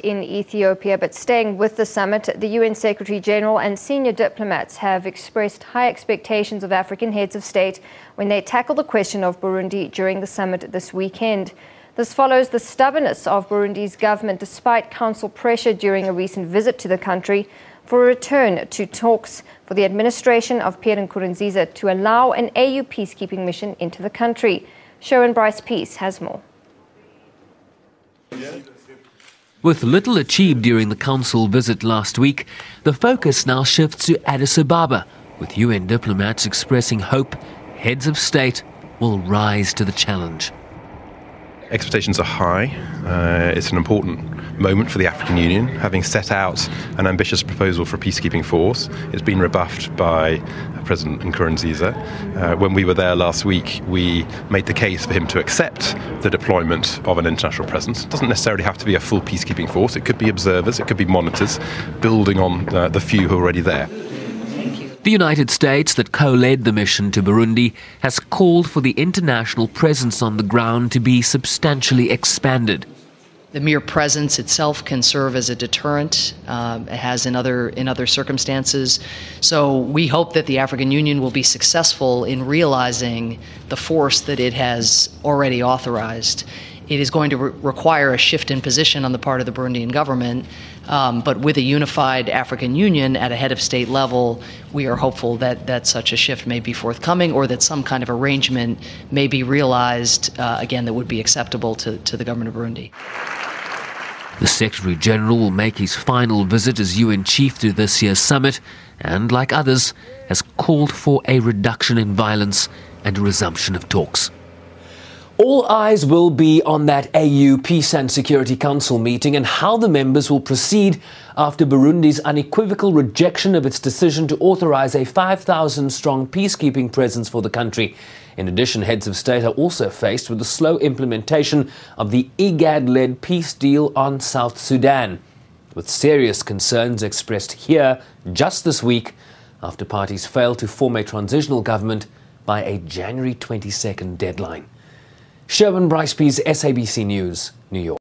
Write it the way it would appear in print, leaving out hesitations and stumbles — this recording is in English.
In Ethiopia, but staying with the summit, the UN Secretary General and senior diplomats have expressed high expectations of African heads of state when they tackle the question of Burundi during the summit this weekend. This follows the stubbornness of Burundi's government despite council pressure during a recent visit to the country for a return to talks for the administration of Pierre Nkurunziza to allow an AU peacekeeping mission into the country. Sherwin Bryce-Pease has more. With little achieved during the council visit last week, the focus now shifts to Addis Ababa, with UN diplomats expressing hope heads of state will rise to the challenge. Expectations are high. It's an important moment for the African Union. Having set out an ambitious proposal for a peacekeeping force, it's been rebuffed by President Nkurunziza. When we were there last week, we made the case for him to accept the deployment of an international presence. It doesn't necessarily have to be a full peacekeeping force. It could be observers, it could be monitors, building on the few who are already there. The United States, that co-led the mission to Burundi, has called for the international presence on the ground to be substantially expanded. The mere presence itself can serve as a deterrent. It has in other circumstances. So we hope that the African Union will be successful in realizing the force that it has already authorized. It is going to require a shift in position on the part of the Burundian government, but with a unified African Union at a head of state level, we are hopeful that such a shift may be forthcoming, or that some kind of arrangement may be realized, again, that would be acceptable to the government of Burundi. The Secretary General will make his final visit as UN chief to this year's summit and, like others, has called for a reduction in violence and a resumption of talks. All eyes will be on that AU Peace and Security Council meeting and how the members will proceed after Burundi's unequivocal rejection of its decision to authorize a 5,000-strong peacekeeping presence for the country. In addition, heads of state are also faced with the slow implementation of the IGAD-led peace deal on South Sudan, with serious concerns expressed here just this week after parties failed to form a transitional government by a January 22nd deadline. Sherwin Bryce-Pease, SABC News, New York.